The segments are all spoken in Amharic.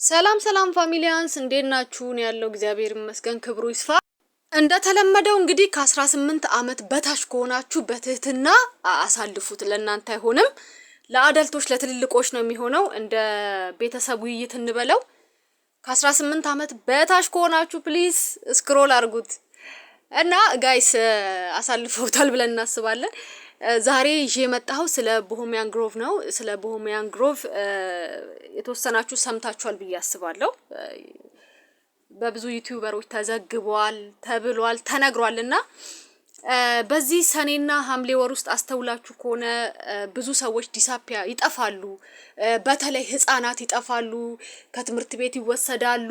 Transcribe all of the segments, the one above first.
ሰላም ሰላም ፋሚሊያንስ እንዴት ናችሁ? ነው ያለው እግዚአብሔር ይመስገን ክብሩ ይስፋ። እንደተለመደው እንግዲህ ከ18 ዓመት በታች ከሆናችሁ በትህትና አሳልፉት። ለእናንተ አይሆንም፣ ለአደልቶች ለትልልቆች ነው የሚሆነው። እንደ ቤተሰብ ውይይት እንበለው። ከ18 ዓመት በታች ከሆናችሁ ፕሊዝ ስክሮል አድርጉት እና ጋይስ አሳልፈውታል ብለን እናስባለን። ዛሬ ይዤ የመጣው ስለ ቦሄሚያን ግሮቭ ነው። ስለ ቦሄሚያን ግሮቭ የተወሰናችሁ ሰምታችኋል ብዬ አስባለሁ። በብዙ ዩቲዩበሮች ተዘግቧል፣ ተብሏል፣ ተነግሯልና በዚህ ሰኔና ሐምሌ ወር ውስጥ አስተውላችሁ ከሆነ ብዙ ሰዎች ዲሳፒያ ይጠፋሉ። በተለይ ህፃናት ይጠፋሉ፣ ከትምህርት ቤት ይወሰዳሉ።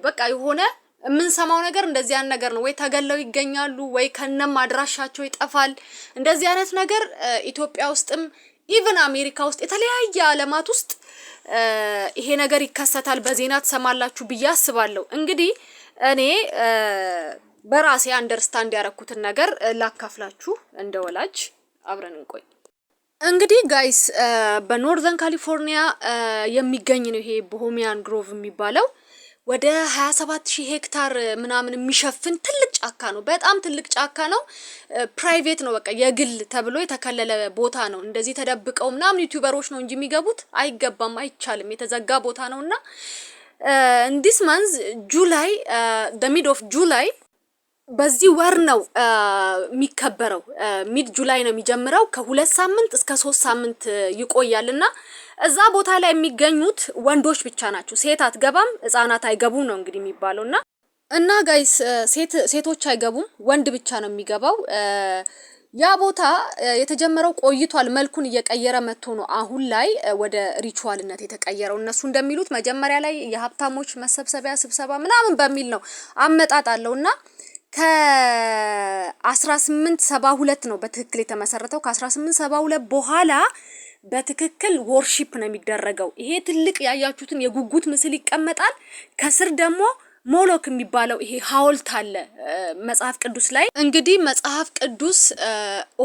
በቃ የሆነ የምንሰማው ነገር እንደዚህ አይነት ነገር ነው። ወይ ተገለው ይገኛሉ ወይ ከነም አድራሻቸው ይጠፋል። እንደዚህ አይነት ነገር ኢትዮጵያ ውስጥም ኢቭን አሜሪካ ውስጥ የተለያየ ዓለማት ውስጥ ይሄ ነገር ይከሰታል። በዜና ተሰማላችሁ ብዬ አስባለሁ። እንግዲህ እኔ በራሴ አንደርስታንድ ያረኩትን ነገር ላካፍላችሁ እንደ ወላጅ አብረን እንቆይ። እንግዲህ ጋይስ በኖርዘርን ካሊፎርኒያ የሚገኝ ነው ይሄ ቦሄሚያን ግሮቭ የሚባለው። ወደ 27000 ሄክታር ምናምን የሚሸፍን ትልቅ ጫካ ነው። በጣም ትልቅ ጫካ ነው። ፕራይቬት ነው፣ በቃ የግል ተብሎ የተከለለ ቦታ ነው። እንደዚህ ተደብቀው ምናምን ዩቲዩበሮች ነው እንጂ የሚገቡት አይገባም፣ አይቻልም። የተዘጋ ቦታ ነውና እንዲስ ማንዝ ጁላይ ሚድ ኦፍ ጁላይ በዚህ ወር ነው የሚከበረው። ሚድ ጁላይ ነው የሚጀምረው። ከ2 ሳምንት እስከ 3 ሳምንት ይቆያልና እዛ ቦታ ላይ የሚገኙት ወንዶች ብቻ ናቸው። ሴት አትገባም፣ ህፃናት አይገቡም ነው እንግዲህ የሚባለውና እና ጋይስ ሴቶች አይገቡም፣ ወንድ ብቻ ነው የሚገባው። ያ ቦታ የተጀመረው ቆይቷል። መልኩን እየቀየረ መጥቶ ነው አሁን ላይ ወደ ሪቹዋልነት የተቀየረው። እነሱ እንደሚሉት መጀመሪያ ላይ የሀብታሞች መሰብሰቢያ ስብሰባ ምናምን በሚል ነው አመጣጣለውና ከ1872 ነው በትክክል የተመሰረተው። ከ1872 በኋላ በትክክል ወርሺፕ ነው የሚደረገው። ይሄ ትልቅ ያያችሁትን የጉጉት ምስል ይቀመጣል። ከስር ደግሞ ሞሎክ የሚባለው ይሄ ሐውልት አለ መጽሐፍ ቅዱስ ላይ። እንግዲህ መጽሐፍ ቅዱስ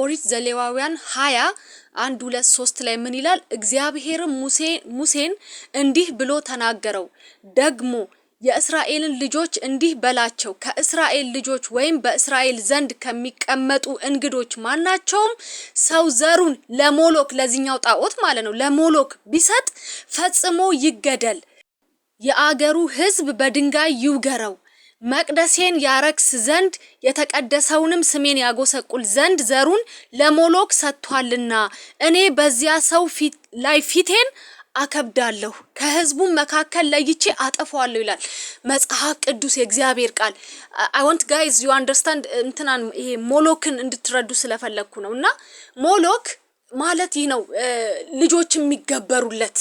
ኦሪት ዘሌዋውያን 20:1-2-3 ላይ ምን ይላል? እግዚአብሔርም ሙሴን እንዲህ ብሎ ተናገረው፣ ደግሞ የእስራኤልን ልጆች እንዲህ በላቸው፣ ከእስራኤል ልጆች ወይም በእስራኤል ዘንድ ከሚቀመጡ እንግዶች ማናቸውም ሰው ዘሩን ለሞሎክ፣ ለዚህኛው ጣዖት ማለት ነው፣ ለሞሎክ ቢሰጥ ፈጽሞ ይገደል፣ የአገሩ ሕዝብ በድንጋይ ይውገረው፣ መቅደሴን ያረክስ ዘንድ የተቀደሰውንም ስሜን ያጎሰቁል ዘንድ ዘሩን ለሞሎክ ሰጥቷልና እኔ በዚያ ሰው ላይ ፊቴን አከብዳለሁ፣ ከህዝቡ መካከል ለይቼ አጠፋዋለሁ ይላል መጽሐፍ ቅዱስ የእግዚአብሔር ቃል። I want guys you understand እንትናን ይሄ ሞሎክን እንድትረዱ ስለፈለኩ ነውና ሞሎክ ማለት ይህ ነው፣ ልጆች የሚገበሩለት።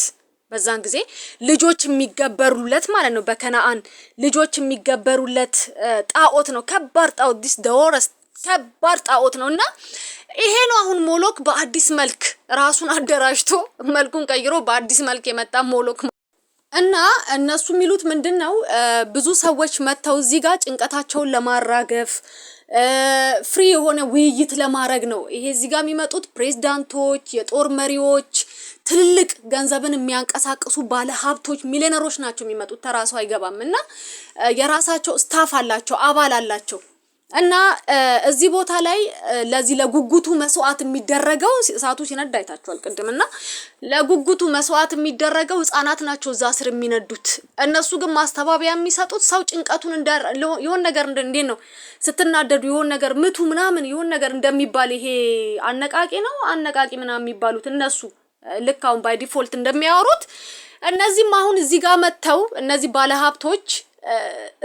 በዛን ጊዜ ልጆች የሚገበሩለት ማለት ነው። በከነአን ልጆች የሚገበሩለት ጣዖት ነው። ከባድ ጣዖት ዲስ ደወረስ ከባድ ጣዖት ነውና ይሄ ነው አሁን ሞሎክ በአዲስ መልክ ራሱን አደራጅቶ መልኩን ቀይሮ በአዲስ መልክ የመጣ ሞሎክ። እና እነሱ የሚሉት ምንድነው? ብዙ ሰዎች መተው እዚህ ጋር ጭንቀታቸውን ለማራገፍ ፍሪ የሆነ ውይይት ለማድረግ ነው። ይሄ እዚህ ጋር የሚመጡት ፕሬዝዳንቶች፣ የጦር መሪዎች፣ ትልልቅ ገንዘብን የሚያንቀሳቅሱ ባለ ሀብቶች፣ ሚሊዮነሮች ናቸው የሚመጡት። ተራሱ አይገባም። እና የራሳቸው ስታፍ አላቸው፣ አባል አላቸው። እና እዚህ ቦታ ላይ ለዚህ ለጉጉቱ መስዋዕት የሚደረገው እሳቱ ሲነድ አይታችኋል ቅድምና ለጉጉቱ መስዋዕት የሚደረገው ህፃናት ናቸው እዛ ስር የሚነዱት። እነሱ ግን ማስተባበያ የሚሰጡት ሰው ጭንቀቱን የሆነ ነገር እንዴት ነው ስትናደዱ የሆነ ነገር ምቱ ምናምን የሆነ ነገር እንደሚባል ይሄ አነቃቂ ነው አነቃቂ ምናምን የሚባሉት እነሱ ልክ አሁን ባይ ዲፎልት እንደሚያወሩት እነዚህም አሁን እዚህ ጋር መተው እነዚህ ባለሀብቶች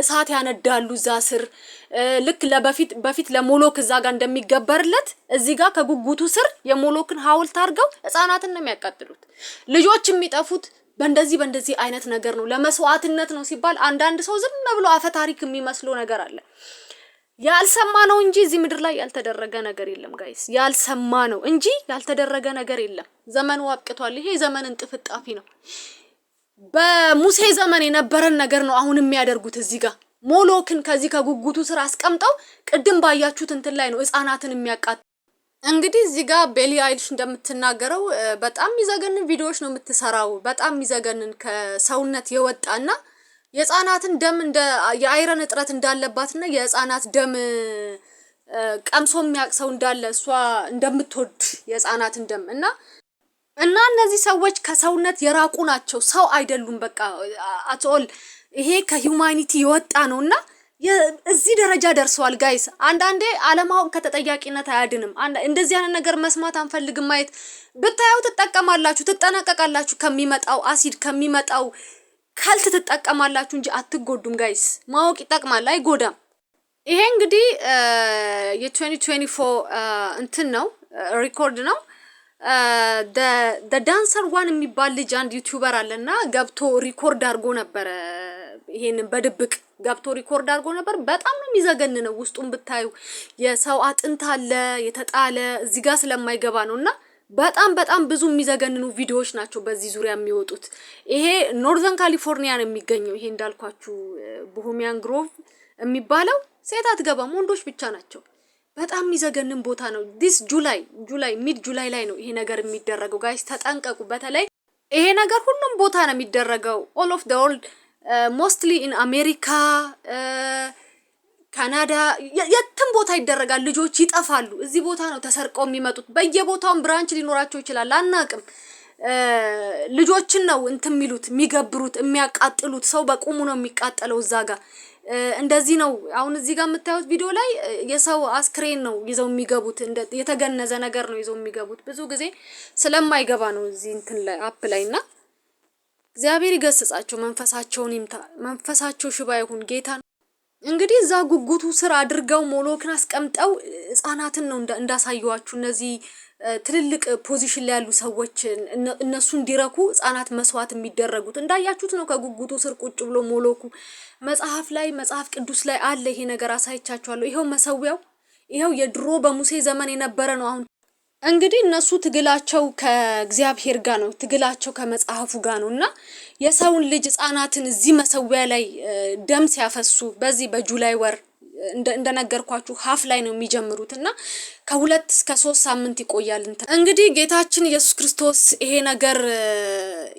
እሳት ያነዳሉ እዛ ስር። ልክ በፊት ለሞሎክ እዛ ጋር እንደሚገበርለት እዚህ ጋር ከጉጉቱ ስር የሞሎክን ሐውልት አድርገው ህፃናትን ነው የሚያቃጥሉት። ልጆች የሚጠፉት በእንደዚህ አይነት ነገር ነው፣ ለመስዋዕትነት ነው ሲባል አንዳንድ ሰው ዝም ብሎ አፈ ታሪክ የሚመስለው ነገር አለ። ያልሰማ ነው እንጂ እዚህ ምድር ላይ ያልተደረገ ነገር የለም ጋይስ። ያልሰማ ነው እንጂ ያልተደረገ ነገር የለም። ዘመኑ አብቅቷል። ይሄ ዘመንን ጥፍጣፊ ነው። በሙሴ ዘመን የነበረን ነገር ነው አሁን የሚያደርጉት። እዚህ ጋር ሞሎክን ከዚህ ከጉጉቱ ስር አስቀምጠው ቅድም ባያችሁት እንትን ላይ ነው ህፃናትን የሚያቃጥሉ እንግዲህ እዚህ ጋር ቤሊ አይልሽ እንደምትናገረው በጣም የሚዘገንን ቪዲዮዎች ነው የምትሰራው። በጣም የሚዘገንን ከሰውነት የወጣና የህፃናትን ደም እንደ የአይረን እጥረት እንዳለባትና የህፃናት ደም ቀምሶ የሚያቅሰው እንዳለ እሷ እንደምትወድ የህፃናትን ደም እና እነዚህ ሰዎች ከሰውነት የራቁ ናቸው፣ ሰው አይደሉም። በቃ አትኦል ይሄ ከሂዩማኒቲ የወጣ ነውና እዚህ ደረጃ ደርሰዋል ጋይስ። አንዳንዴ አለማወቅ ከተጠያቂነት አያድንም። እንደዚህ አይነት ነገር መስማት አንፈልግም ማየት። ብታዩ ትጠቀማላችሁ፣ ትጠነቀቃላችሁ። ከሚመጣው አሲድ ከሚመጣው ካልት ትጠቀማላችሁ እንጂ አትጎዱም ጋይስ። ማወቅ ይጠቅማል፣ አይጎዳም። ይሄ እንግዲህ የ2024 እንትን ነው ሪኮርድ ነው። ዳንሰር ዋን የሚባል ልጅ አንድ ዩቲዩበር አለና ገብቶ ሪኮርድ አድርጎ ነበር። ይሄንን በድብቅ ገብቶ ሪኮርድ አድርጎ ነበር። በጣም ነው የሚዘገንነው። ውስጡን ብታዩ የሰው አጥንት አለ የተጣለ እዚህ ጋር ስለማይገባ ነውና በጣም ብዙ የሚዘገንኑ ቪዲዮዎች ናቸው በዚህ ዙሪያ የሚወጡት። ይሄ ኖርዘርን ካሊፎርኒያ ነው የሚገኘው። ይሄ እንዳልኳችሁ ቦሄሚያን ግሮቭ የሚባለው ሴት አትገባም፣ ወንዶች ብቻ ናቸው። በጣም የሚዘገንን ቦታ ነው። ዲስ ጁላይ ሚድ ጁላይ ላይ ነው ይሄ ነገር የሚደረገው ጋይስ፣ ተጠንቀቁ። በተለይ ይሄ ነገር ሁሉም ቦታ ነው የሚደረገው ኦል ኦፍ ዘ ወርልድ ሞስትሊ ኢን አሜሪካ ካናዳ የትም ቦታ ይደረጋል። ልጆች ይጠፋሉ። እዚህ ቦታ ነው ተሰርቀው የሚመጡት። በየቦታውም ብራንች ሊኖራቸው ይችላል፣ አናቅም። ልጆችን ነው እንትን የሚሉት የሚገብሩት፣ የሚያቃጥሉት። ሰው በቁሙ ነው የሚቃጠለው እዛ ጋር። እንደዚህ ነው። አሁን እዚህ ጋር የምታዩት ቪዲዮ ላይ የሰው አስክሬን ነው ይዘው የሚገቡት። የተገነዘ ነገር ነው ይዘው የሚገቡት። ብዙ ጊዜ ስለማይገባ ነው እዚህ እንትን ላይ አፕ ላይና እግዚአብሔር ይገስጻቸው፣ መንፈሳቸውን ይምታ፣ መንፈሳቸው ሽባ ይሁን ጌታ። እንግዲህ እዛ ጉጉቱ ስር አድርገው ሞሎክን አስቀምጠው ህፃናትን ነው እንዳሳየዋችሁ። እነዚህ ትልልቅ ፖዚሽን ላይ ያሉ ሰዎች እነሱ እንዲረኩ ህፃናት መስዋዕት የሚደረጉት እንዳያችሁት ነው። ከጉጉቱ ስር ቁጭ ብሎ ሞሎኩ መጽሐፍ ቅዱስ ላይ አለ ይሄ ነገር፣ አሳይቻችኋለሁ። ይሄው መሰዊያው፣ ይሄው የድሮ በሙሴ ዘመን የነበረ ነው። አሁን እንግዲህ እነሱ ትግላቸው ከእግዚአብሔር ጋር ነው፣ ትግላቸው ከመጽሐፉ ጋር ነውና የሰውን ልጅ ህፃናትን እዚህ መሰዊያ ላይ ደም ሲያፈሱ በዚህ በጁላይ ወር እንደነገርኳችሁ ሀፍ ላይ ነው የሚጀምሩትና ከ2 እስከ 3 ሳምንት ይቆያል። እንግዲህ ጌታችን ኢየሱስ ክርስቶስ ይሄ ነገር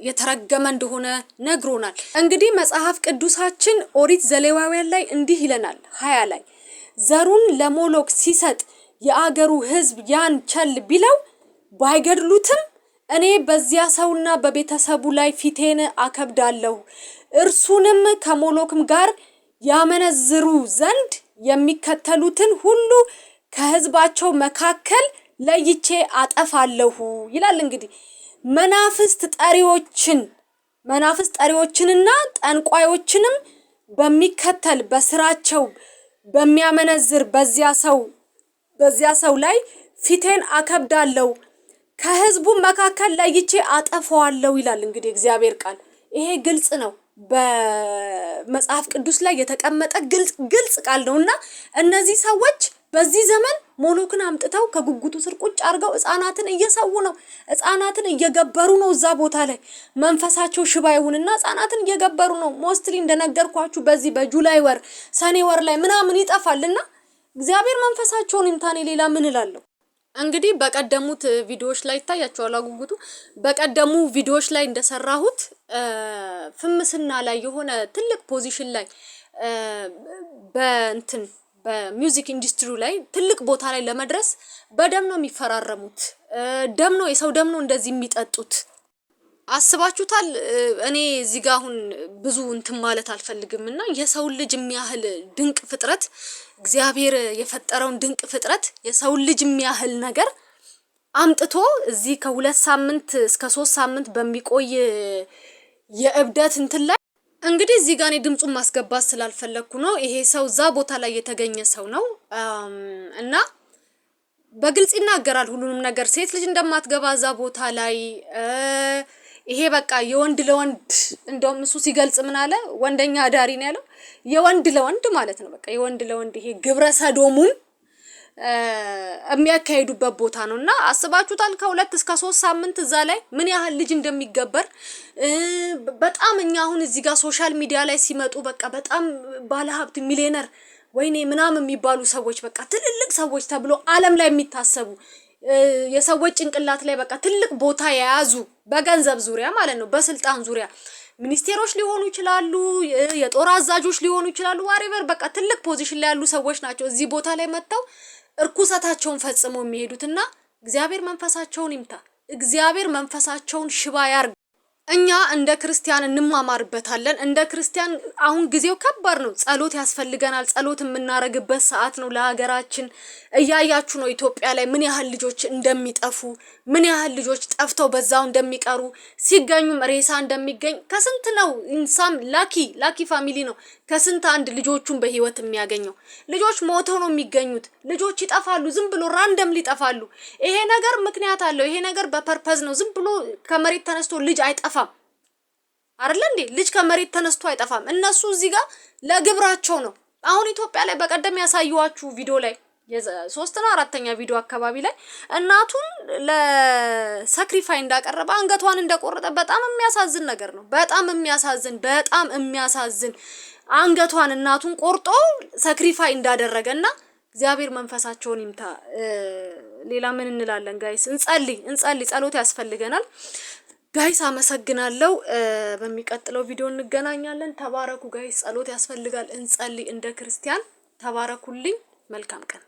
የተረገመ እንደሆነ ነግሮናል። እንግዲህ መጽሐፍ ቅዱሳችን ኦሪት ዘሌዋውያን ላይ እንዲህ ይለናል 20 ላይ ዘሩን ለሞሎክ ሲሰጥ የአገሩ ህዝብ ያን ቸል ቢለው ባይገድሉትም እኔ በዚያ ሰውና በቤተሰቡ ላይ ፊቴን አከብዳለሁ፣ እርሱንም ከሞሎክም ጋር ያመነዝሩ ዘንድ የሚከተሉትን ሁሉ ከህዝባቸው መካከል ለይቼ አጠፋለሁ ይላል። እንግዲህ መናፍስት ጠሪዎችንና ጠንቋዮችንም በሚከተል በስራቸው በሚያመነዝር በዚያ ሰው ላይ ፊቴን አከብዳለሁ፣ ከህዝቡ መካከል ለይቼ አጠፋዋለሁ ይላል። እንግዲህ እግዚአብሔር ቃል ይሄ ግልጽ ነው። በመጽሐፍ ቅዱስ ላይ የተቀመጠ ግልጽ ቃል ነውና እነዚህ ሰዎች በዚህ ዘመን ሞሎክን አምጥተው ከጉጉቱ ስር ቁጭ አድርገው ህፃናትን እየሰው ነው፣ ህፃናትን እየገበሩ ነው። እዛ ቦታ ላይ መንፈሳቸው ሽባ ይሁንና ህፃናትን እየገበሩ ነው። ሞስትሊ እንደነገርኳችሁ በዚህ በጁላይ ወር ሰኔ ወር ላይ ምናምን ይጠፋልና እግዚአብሔር መንፈሳቸውን ይምታኔ። ሌላ ምን እላለሁ? እንግዲህ በቀደሙት ቪዲዮዎች ላይ ይታያቸዋል። ጉጉቱ በቀደሙ ቪዲዮዎች ላይ እንደሰራሁት ፍምስና ላይ የሆነ ትልቅ ፖዚሽን ላይ በሚውዚክ ኢንዱስትሪ ላይ ትልቅ ቦታ ላይ ለመድረስ በደም ነው የሚፈራረሙት። ደም ነው፣ የሰው ደም ነው እንደዚህ የሚጠጡት። አስባችሁታል? እኔ እዚህ ጋር አሁን ብዙ እንትን ማለት አልፈልግምና የሰው ልጅ የሚያህል ድንቅ ፍጥረት እግዚአብሔር የፈጠረውን ድንቅ ፍጥረት የሰው ልጅ የሚያህል ነገር አምጥቶ እዚህ ከ2 ሳምንት እስከ 3 ሳምንት በሚቆይ የእብደት እንትን ላይ እንግዲህ እዚህ ጋር እኔ ድምጹን ማስገባት ስላልፈለኩ ነው። ይሄ ሰው እዛ ቦታ ላይ የተገኘ ሰው ነው እና በግልጽ ይናገራል ሁሉንም ነገር። ሴት ልጅ እንደማትገባ እዛ ቦታ ላይ ይሄ በቃ የወንድ ለወንድ እንደውም እሱ ሲገልጽ ምን አለ? ወንደኛ አዳሪ ነው ያለው። የወንድ ለወንድ ማለት ነው። በቃ የወንድ ለወንድ ይሄ ግብረ ሰዶሙን የሚያካሂዱበት ቦታ ነውና አስባችሁታል? ከ2 እስከ 3 ሳምንት እዛ ላይ ምን ያህል ልጅ እንደሚገበር በጣም እኛ አሁን እዚህ ጋር ሶሻል ሚዲያ ላይ ሲመጡ በቃ በጣም ባለሀብት ሚሊዮነር ወይኔ ምናምን የሚባሉ ሰዎች በቃ ትልልቅ ሰዎች ተብሎ ዓለም ላይ የሚታሰቡ የሰዎች ጭንቅላት ላይ በቃ ትልቅ ቦታ የያዙ በገንዘብ ዙሪያ ማለት ነው፣ በስልጣን ዙሪያ ሚኒስቴሮች ሊሆኑ ይችላሉ፣ የጦር አዛዦች ሊሆኑ ይችላሉ፣ ዋሬቨር በቃ ትልቅ ፖዚሽን ላይ ያሉ ሰዎች ናቸው እዚህ ቦታ ላይ መጥተው እርኩሰታቸውን ፈጽመው የሚሄዱትና እግዚአብሔር መንፈሳቸውን ይምታ፣ እግዚአብሔር መንፈሳቸውን ሽባ ያርግ። እኛ እንደ ክርስቲያን እንማማርበታለን። እንደ ክርስቲያን አሁን ጊዜው ከባድ ነው። ጸሎት ያስፈልገናል። ጸሎት የምናረግበት ሰዓት ነው ለሀገራችን። እያያችሁ ነው ኢትዮጵያ ላይ ምን ያህል ልጆች እንደሚጠፉ፣ ምን ያህል ልጆች ጠፍተው በዛው እንደሚቀሩ፣ ሲገኙም ሬሳ እንደሚገኝ ከስንት ነው ኢንሳም ላኪ ፋሚሊ ነው ከስንት አንድ ልጆቹን በህይወት የሚያገኘው። ልጆች ሞተው ነው የሚገኙት። ልጆች ይጠፋሉ፣ ዝም ብሎ ራንደም ሊጠፋሉ። ይሄ ነገር ምክንያት አለው። ይሄ ነገር በፐርፐዝ ነው። ዝም ብሎ ከመሬት ተነስቶ ልጅ አይጠፋም አይደል እንዴ? ልጅ ከመሬት ተነስቶ አይጠፋም። እነሱ እዚህ ጋር ለግብራቸው ነው። አሁን ኢትዮጵያ ላይ በቀደም ያሳዩዋችሁ ቪዲዮ ላይ የ3ኛ 4ኛ ቪዲዮ አካባቢ ላይ እናቱን ለሳክሪፋይ እንዳቀረበ አንገቷን እንደቆረጠ በጣም የሚያሳዝን ነገር ነው። በጣም የሚያሳዝን አንገቷን እናቱን ቆርጦ ሳክሪፋይ እንዳደረገና እግዚአብሔር መንፈሳቸውን ይምታ። ሌላ ምን እንላለን ጋይስ? እንጸልይ። ጸሎት ያስፈልገናል ጋይስ። አመሰግናለሁ። በሚቀጥለው ቪዲዮ እንገናኛለን። ተባረኩ ጋይስ። ጸሎት ያስፈልጋል። እንጸልይ እንደ ክርስቲያን። ተባረኩልኝ። መልካም ቀን